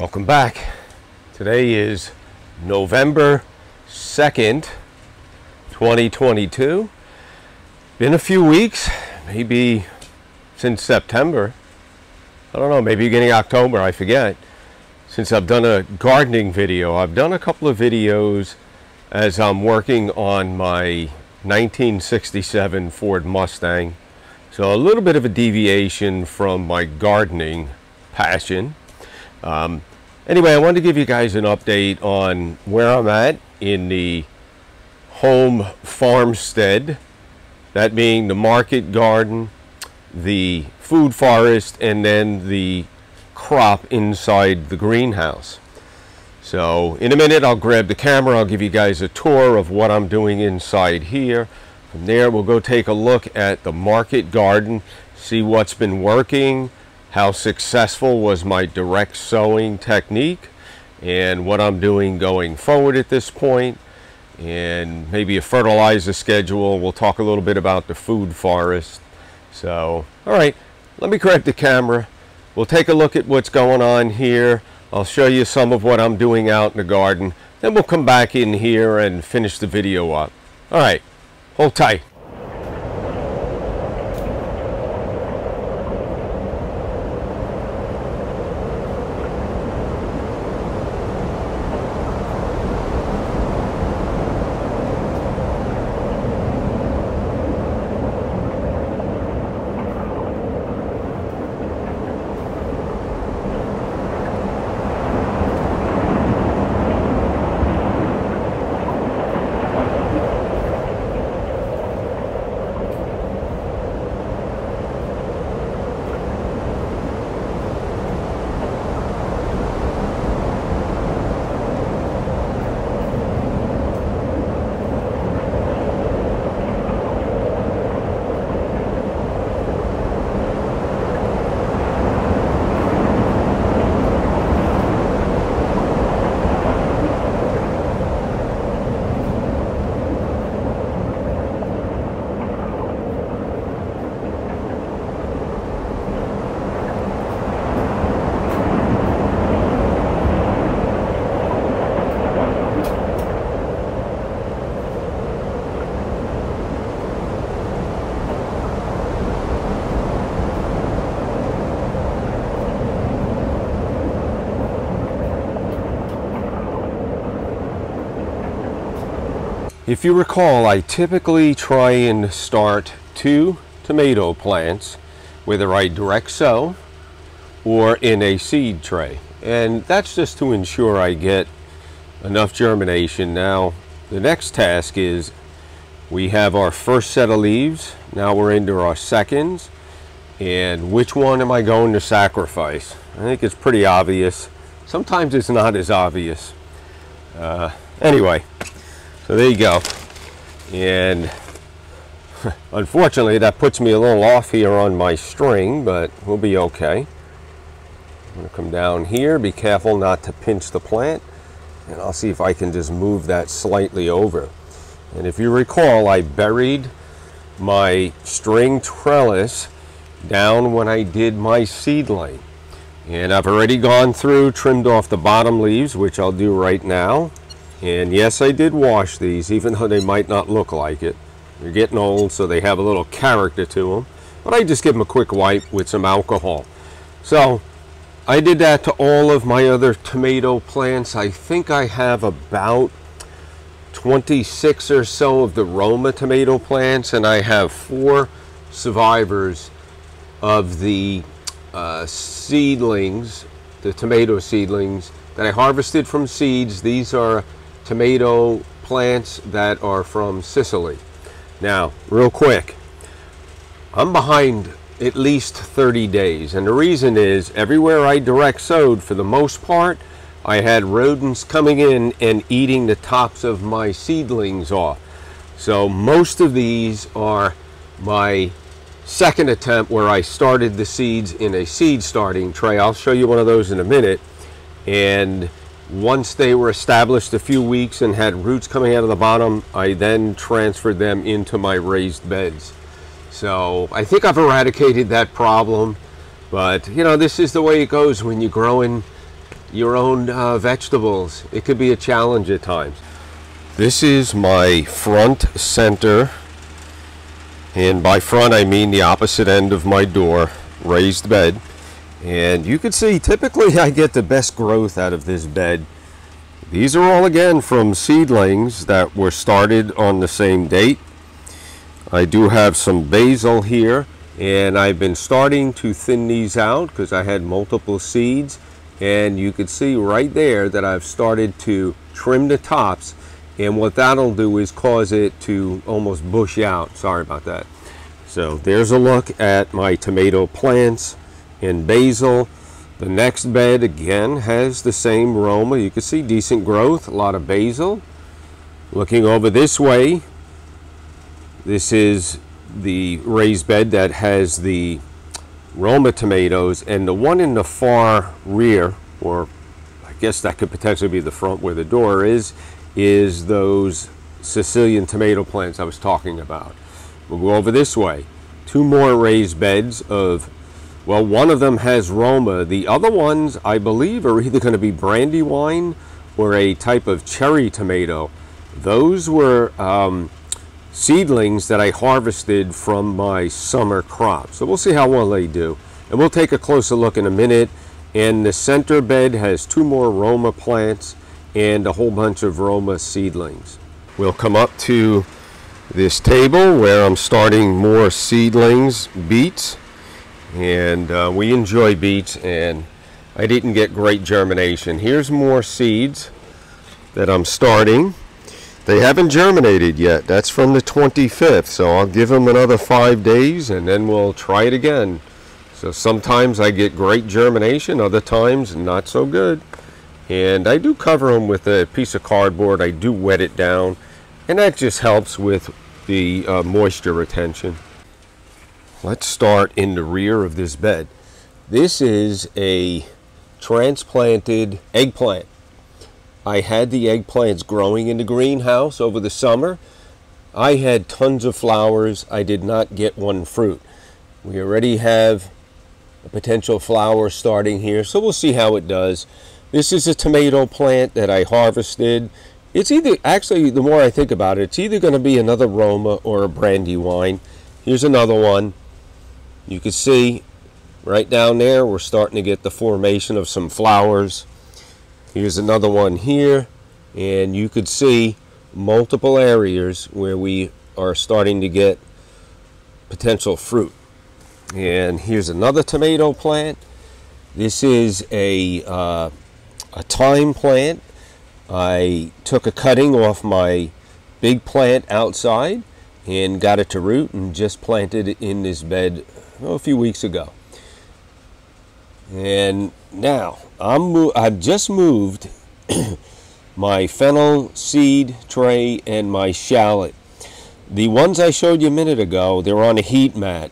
Welcome back. Today is November 2nd, 2022. Been a few weeks, maybe since September. I don't know, maybe beginning October, I forget. Since I've done a gardening video. I've done a couple of videos as I'm working on my 1967 Ford Mustang. So a little bit of a deviation from my gardening passion. Anyway, I wanted to give you guys an update on where I'm at in the home farmstead, that being the market garden, the food forest, and then the crop inside the greenhouse. So in a minute I'll grab the camera, I'll give you guys a tour of what I'm doing inside here. From there we'll go take a look at the market garden, see what's been working, how successful was my direct sowing technique, and what I'm doing going forward at this point, and maybe a fertilizer schedule. We'll talk a little bit about the food forest. So, all right, let me grab the camera. We'll take a look at what's going on here. I'll show you some of what I'm doing out in the garden. Then we'll come back in here and finish the video up. All right, hold tight. If you recall, I typically try and start 2 tomato plants, whether I direct sow or in a seed tray. And that's just to ensure I get enough germination. Now, the next task is we have our first set of leaves. Now we're into our seconds. And which one am I going to sacrifice? I think it's pretty obvious. Sometimes it's not as obvious. Anyway. So there you go, and unfortunately that puts me a little off here on my string, but we'll be okay. I'm going to come down here, be careful not to pinch the plant, and I'll see if I can just move that slightly over. And if you recall, I buried my string trellis down when I did my seedling, and I've already gone through, trimmed off the bottom leaves, which I'll do right now. And yes, I did wash these, even though they might not look like it. They're getting old, so they have a little character to them. But I just give them a quick wipe with some alcohol. So I did that to all of my other tomato plants. I think I have about 26 or so of the Roma tomato plants, and I have 4 survivors of the seedlings, the tomato seedlings that I harvested from seeds. These are tomato plants that are from Sicily. Now, real quick, I'm behind at least 30 days, and the reason is everywhere I direct sowed, for the most part, I had rodents coming in and eating the tops of my seedlings off. So most of these are my second attempt where I started the seeds in a seed starting tray. I'll show you one of those in a minute. And once they were established a few weeks and had roots coming out of the bottom, I then transferred them into my raised beds. So I think I've eradicated that problem, but you know, this is the way it goes when you're growing your own vegetables. It could be a challenge at times. This is my front center, and by front I mean the opposite end of my door, raised bed. And you can see typically I get the best growth out of this bed. These are all again from seedlings that were started on the same date. I do have some basil here, and I've been starting to thin these out because I had multiple seeds, and you can see right there that I've started to trim the tops, and what that'll do is cause it to almost bush out. Sorry about that. So there's a look at my tomato plants and basil. The next bed again has the same aroma. You can see decent growth, a lot of basil. Looking over this way, this is the raised bed that has the Roma tomatoes, and the one in the far rear, or I guess that could potentially be the front where the door is those Sicilian tomato plants I was talking about. We'll go over this way. Two more raised beds of, well, one of them has Roma. The other ones, I believe, are either going to be Brandywine or a type of cherry tomato. Those were seedlings that I harvested from my summer crop. So we'll see how well they do. And we'll take a closer look in a minute. And the center bed has two more Roma plants and a whole bunch of Roma seedlings. We'll come up to this table where I'm starting more seedlings, beets. And we enjoy beets, and I didn't get great germination. Here's more seeds that I'm starting. They haven't germinated yet. That's from the 25th, so I'll give them another 5 days and then we'll try it again. So sometimes I get great germination, other times not so good. And I do cover them with a piece of cardboard. I do wet it down, and that just helps with the moisture retention. Let's start in the rear of this bed. This is a transplanted eggplant. I had the eggplants growing in the greenhouse over the summer. I had tons of flowers. I did not get one fruit. We already have a potential flower starting here, so we'll see how it does. This is a tomato plant that I harvested. It's either, actually, the more I think about it, it's either going to be another Roma or a Brandywine. Here's another one. You can see right down there we're starting to get the formation of some flowers. Here's another one here, and you could see multiple areas where we are starting to get potential fruit. And here's another tomato plant. This is a thyme plant. I took a cutting off my big plant outside and got it to root and just planted it in this bed a few weeks ago. And now I've just moved my fennel seed tray and my shallot. The ones I showed you a minute ago, they're on a heat mat.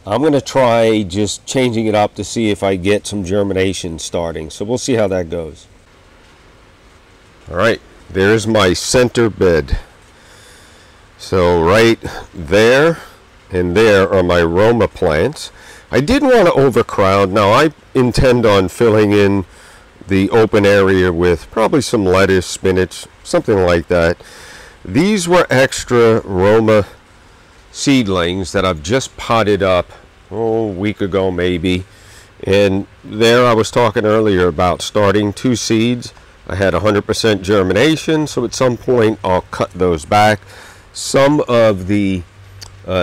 I'm going to try just changing it up to see if I get some germination starting. So we'll see how that goes. All right, there's my center bed. So right there and there are my Roma plants. I didn't want to overcrowd. Now I intend on filling in the open area with probably some lettuce, spinach, something like that. These were extra Roma seedlings that I've just potted up a week ago maybe. And there I was talking earlier about starting 2 seeds. I had 100% germination, so at some point I'll cut those back. Some of the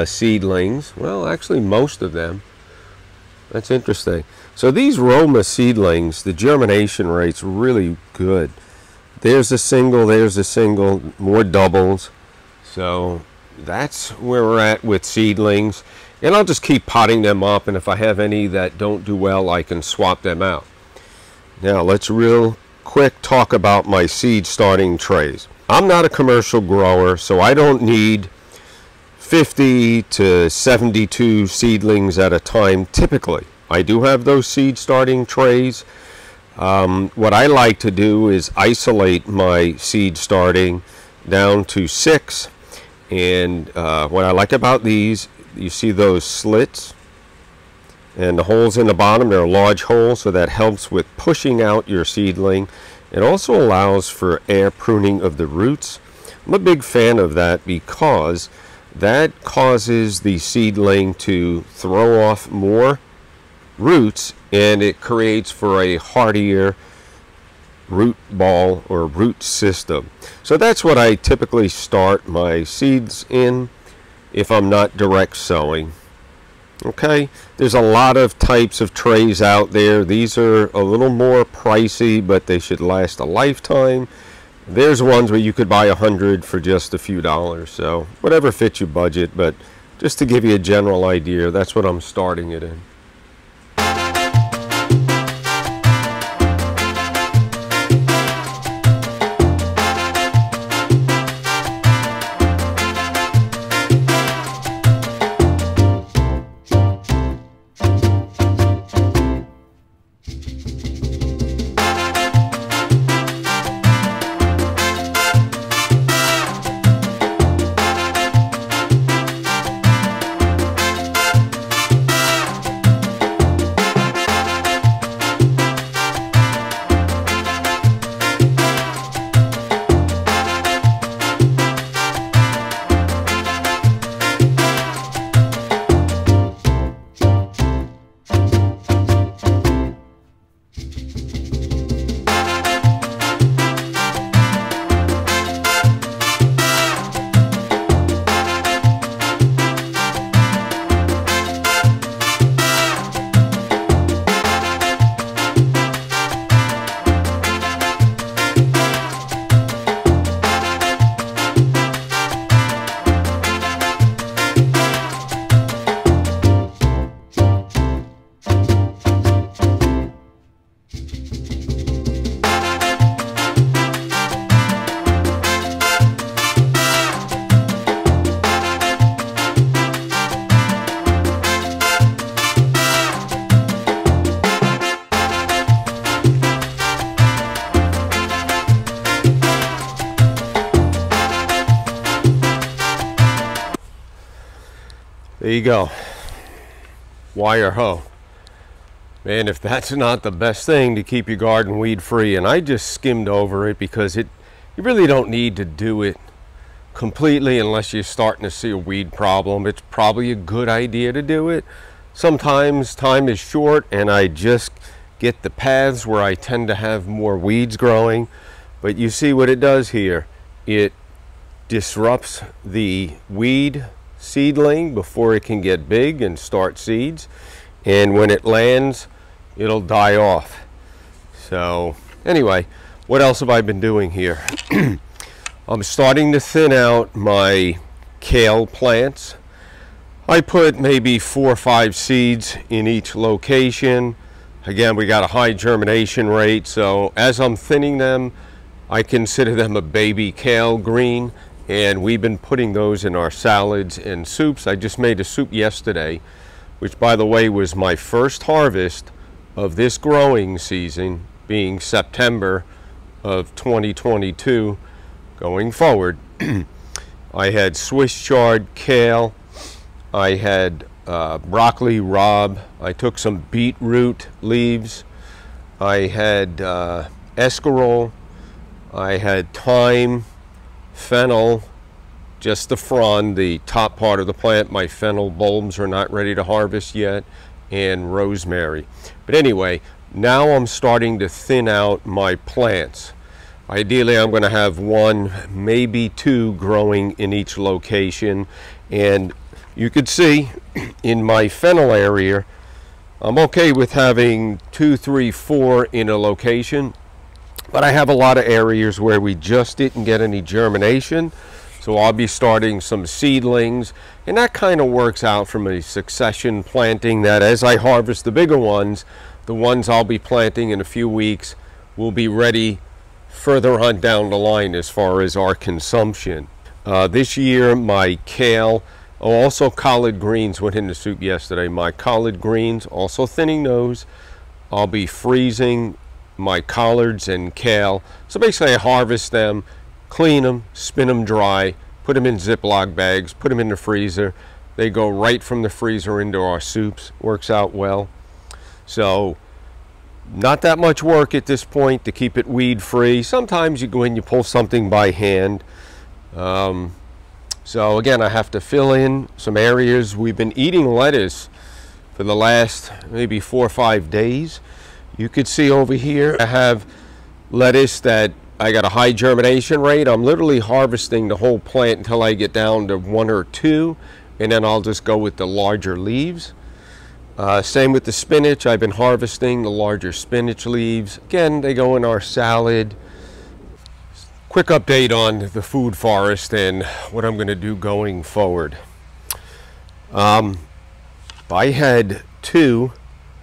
seedlings, well, actually most of them. That's interesting. So these Roma seedlings, the germination rate's really good. There's a single, more doubles. So that's where we're at with seedlings. And I'll just keep potting them up, and if I have any that don't do well, I can swap them out. Now let's real quick talk about my seed starting trays. I'm not a commercial grower, so I don't need 50 to 72 seedlings at a time typically. I do have those seed starting trays. What I like to do is isolate my seed starting down to 6. And what I like about these, you see those slits? And the holes in the bottom, they're large holes, so that helps with pushing out your seedling. It also allows for air pruning of the roots. I'm a big fan of that because that causes the seedling to throw off more roots, and it creates for a hardier root ball or root system. So that's what I typically start my seeds in if I'm not direct sowing. Okay, there's a lot of types of trays out there. These are a little more pricey, but they should last a lifetime. There's ones where you could buy 100 for just a few dollars, so whatever fits your budget, but just to give you a general idea, that's what I'm starting it in. There you go. Wire hoe. Man, if that's not the best thing to keep your garden weed free, and I just skimmed over it because you really don't need to do it completely unless you're starting to see a weed problem. It's probably a good idea to do it. Sometimes time is short and I just get the paths where I tend to have more weeds growing. But you see what it does here. It disrupts the weed seedling before it can get big and start seeds, and when it lands it'll die off. So anyway, what else have I been doing here? I'm starting to thin out my kale plants. I put maybe 4 or 5 seeds in each location. Again, we got a high germination rate, so as I'm thinning them, I consider them a baby kale green. And we've been putting those in our salads and soups. I just made a soup yesterday, which by the way was my first harvest of this growing season, being September of 2022 going forward. I had Swiss chard kale, I had broccoli rabe, I took some beetroot leaves, I had escarole, I had thyme, fennel, just the frond, the top part of the plant. My fennel bulbs are not ready to harvest yet, and rosemary. But anyway, now I'm starting to thin out my plants. Ideally, I'm going to have 1, maybe 2 growing in each location. And you could see in my fennel area, I'm okay with having 2, 3, 4 in a location. But I have a lot of areas where we just didn't get any germination, so I'll be starting some seedlings, and that kind of works out from a succession planting, that as I harvest the bigger ones, the ones I'll be planting in a few weeks will be ready further on down the line as far as our consumption. This year my kale, also collard greens went in the soup yesterday. My collard greens, also thinning those. I'll be freezing my collards and kale. So basically I harvest them, clean them, spin them dry, put them in Ziploc bags, put them in the freezer, They go right from the freezer into our soups. Works out well. So not that much work at this point to keep it weed free. Sometimes you go in, you pull something by hand. So again, I have to fill in some areas. We've been eating lettuce for the last maybe 4 or 5 days. You could see over here I have lettuce that I got a high germination rate. I'm literally harvesting the whole plant until I get down to 1 or 2, and then I'll just go with the larger leaves. Same with the spinach. I've been harvesting the larger spinach leaves. Again, they go in our salad. Quick update on the food forest and what I'm going to do going forward. I had 2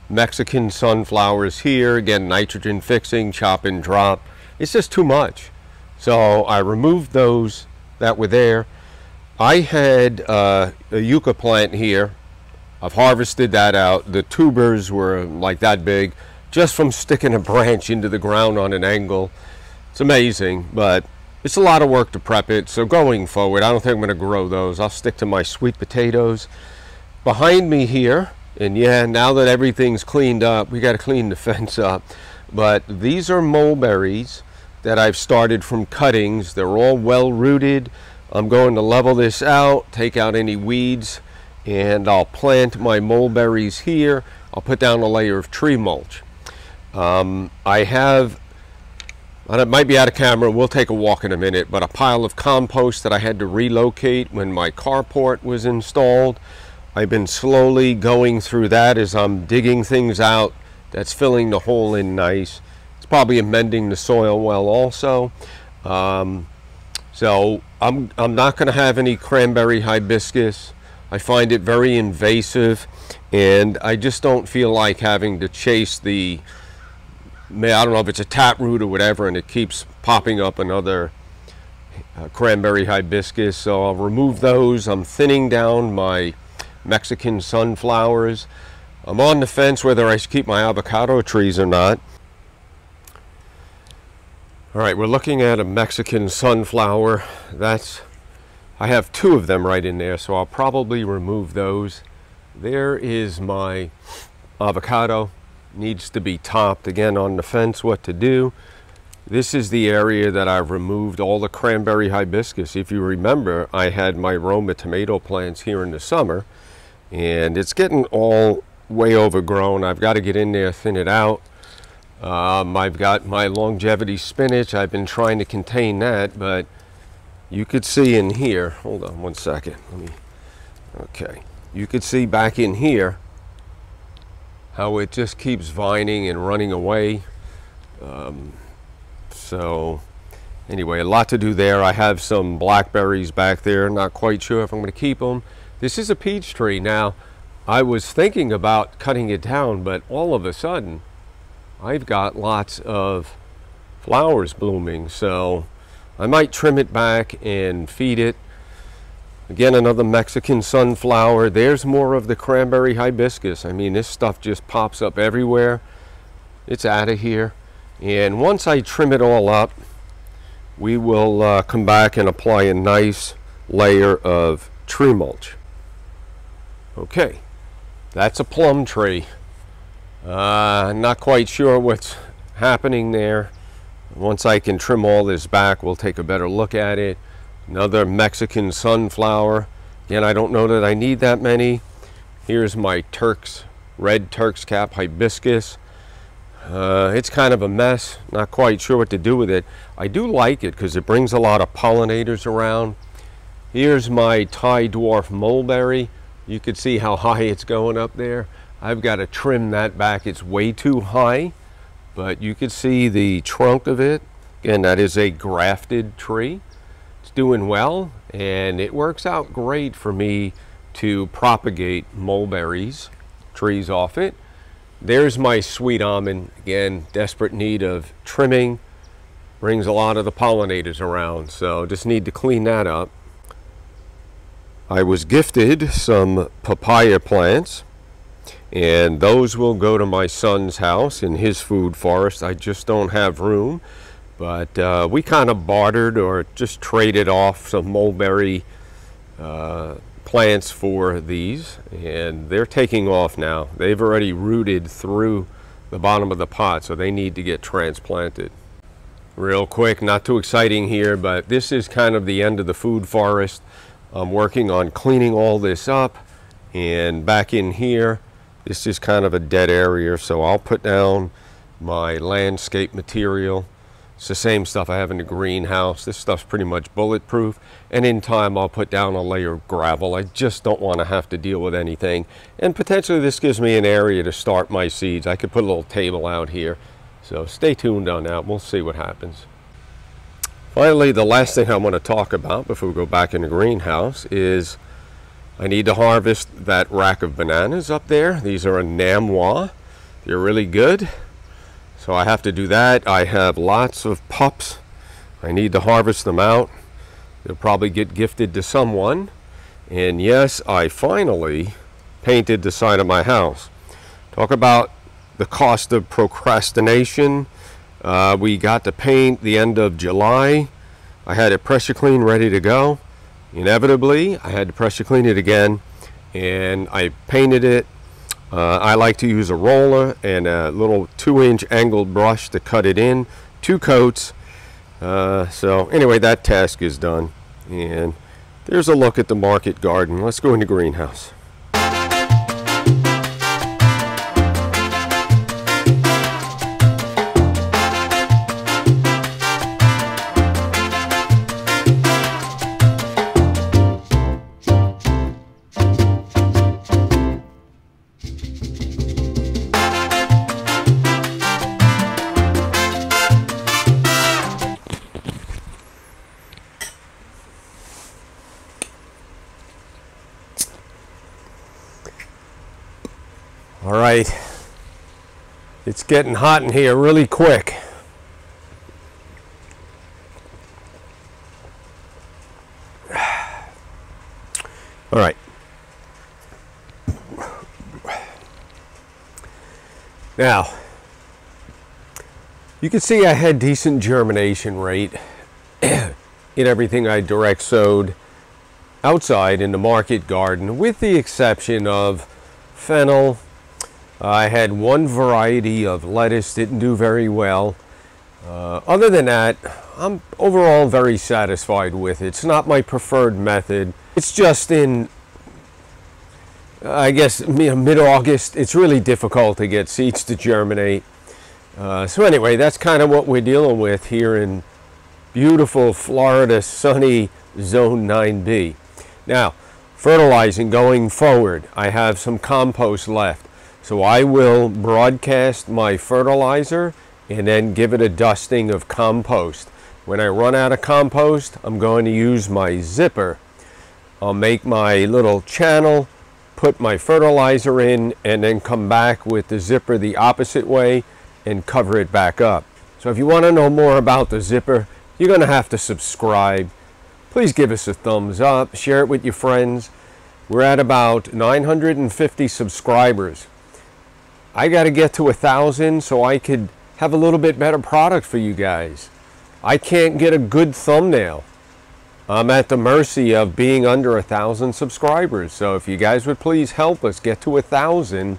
Mexican sunflowers here. Again, nitrogen fixing, chop and drop. It's just too much. So I removed those that were there. I had a yucca plant here. I've harvested that out. The tubers were like that big just from sticking a branch into the ground on an angle. It's amazing, but it's a lot of work to prep it. So going forward, I don't think I'm going to grow those. I'll stick to my sweet potatoes. Behind me here, and yeah, now that everything's cleaned up, we got to clean the fence up. But these are mulberries that I've started from cuttings. They're all well rooted. I'm going to level this out, take out any weeds, and I'll plant my mulberries here. I'll put down a layer of tree mulch. I have, and it might be out of camera, we'll take a walk in a minute, but a pile of compost that I had to relocate when my carport was installed. I've been slowly going through that as I'm digging things out. That's filling the hole in nice. It's probably amending the soil well also. So I'm not going to have any cranberry hibiscus. I find it very invasive, and I just don't feel like having to chase the, I don't know if it's a taproot or whatever, and it keeps popping up another cranberry hibiscus. So I'll remove those. I'm thinning down my Mexican sunflowers. I'm on the fence whether I should keep my avocado trees or not. All right, we're looking at a Mexican sunflower. I have 2 of them right in there, so I'll probably remove those. There is my avocado. Needs to be topped. Again, on the fence, what to do. This is the area that I've removed all the cranberry hibiscus. If you remember, I had my Roma tomato plants here in the summer, and it's getting all way overgrown. I've got to get in there, thin it out. I've got my longevity spinach. I've been trying to contain that, but you could see in here, hold on one second. Okay. You could see back in here how it just keeps vining and running away. So anyway, a lot to do there. I have some blackberries back there. Not quite sure if I'm going to keep them. This is a peach tree. Now, I was thinking about cutting it down, but all of a sudden, I've got lots of flowers blooming, so I might trim it back and feed it. Again, another Mexican sunflower. There's more of the cranberry hibiscus. I mean, this stuff just pops up everywhere. It's out of here. And once I trim it all up, we will come back and apply a nice layer of tree mulch. Okay, that's a plum tree. Not quite sure what's happening there. Once I can trim all this back, we'll take a better look at it. Another Mexican sunflower. Again, I don't know that I need that many. Here's my red Turk's cap hibiscus. It's kind of a mess. Not quite sure what to do with it. I do like it because it brings a lot of pollinators around. Here's my Thai dwarf mulberry. You can see how high it's going up there. I've got to trim that back. It's way too high, but you can see the trunk of it. Again, that is a grafted tree. It's doing well, and it works out great for me to propagate mulberries, trees off it. There's my sweet almond. Again, desperate need of trimming. Brings a lot of the pollinators around, so just need to clean that up. I was gifted some papaya plants, and those will go to my son's house in his food forest. I just don't have room, but we kind of bartered or just traded off some mulberry plants for these, and they're taking off now. They've already rooted through the bottom of the pot, so they need to get transplanted. Real quick, not too exciting here, but this is kind of the end of the food forest. I'm working on cleaning all this up, and back in here, this is kind of a dead area, so I'll put down my landscape material. It's the same stuff I have in the greenhouse. This stuff's pretty much bulletproof, and in time I'll put down a layer of gravel. I just don't want to have to deal with anything, and potentially this gives me an area to start my seeds. I could put a little table out here, so stay tuned on that. We'll see what happens. Finally, the last thing I want to talk about before we go back in the greenhouse is I need to harvest that rack of bananas up there. These are a Namwa. They're really good, so I have to do that. I have lots of pups. I need to harvest them out. They'll probably get gifted to someone. And yes, I finally painted the side of my house. Talk about the cost of procrastination. We got to paint the end of July. I had it pressure clean, ready to go. Inevitably, I had to pressure clean it again, and I painted it. I like to use a roller and a little 2-inch angled brush to cut it in, 2 coats. So anyway, that task is done, and there's a look at the market garden. Let's go in the greenhouse. All right, it's getting hot in here really quick. All right. Now, you can see I had decent germination rate in everything I direct sowed outside in the market garden, with the exception of fennel. I had one variety of lettuce, didn't do very well. Other than that, I'm overall very satisfied with it. It's not my preferred method. It's just in, I guess, mid-August, it's really difficult to get seeds to germinate. So anyway, that's kind of what we're dealing with here in beautiful Florida, sunny Zone 9B. Now, fertilizing going forward, I have some compost left. So I will broadcast my fertilizer and then give it a dusting of compost. When I run out of compost, I'm going to use my zipper. I'll make my little channel, put my fertilizer in, and then come back with the zipper the opposite way and cover it back up. So if you want to know more about the zipper, you're going to have to subscribe. Please give us a thumbs up, share it with your friends. We're at about 950 subscribers. I got to get to 1,000 so I could have a little bit better product for you guys. I can't get a good thumbnail. I'm at the mercy of being under 1,000 subscribers. So if you guys would please help us get to 1,000.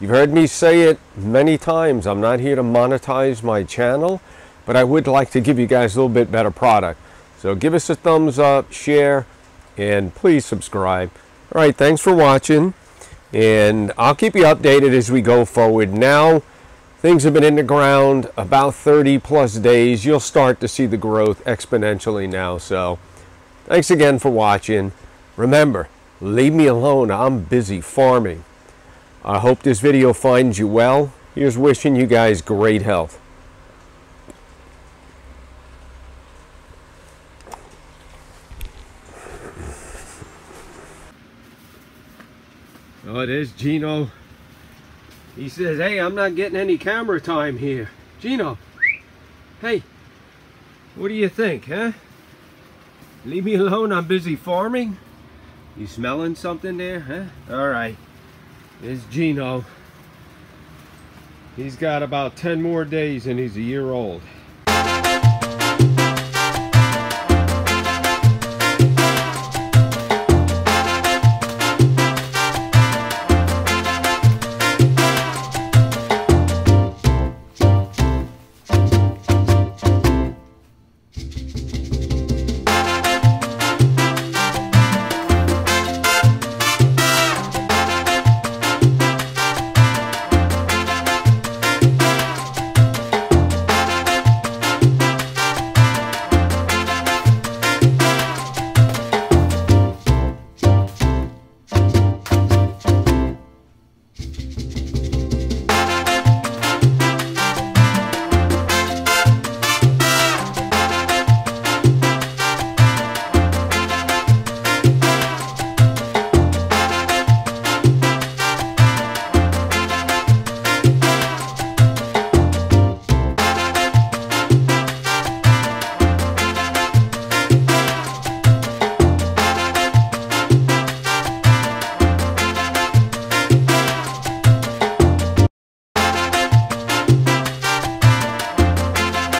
You've heard me say it many times. I'm not here to monetize my channel, but I would like to give you guys a little bit better product. So give us a thumbs up, share, and please subscribe. All right, thanks for watching. And I'll keep you updated as we go forward. Now, things have been in the ground about 30 plus days. You'll start to see the growth exponentially now. So, thanks again for watching. Remember, leave me alone. I'm busy farming. I hope this video finds you well. Here's wishing you guys great health. Oh, there's Gino. He says, hey, I'm not getting any camera time here. Gino, hey, what do you think, huh? Leave me alone, I'm busy farming. You smelling something there, huh? All right, there's Gino. He's got about 10 more days and he's a year old.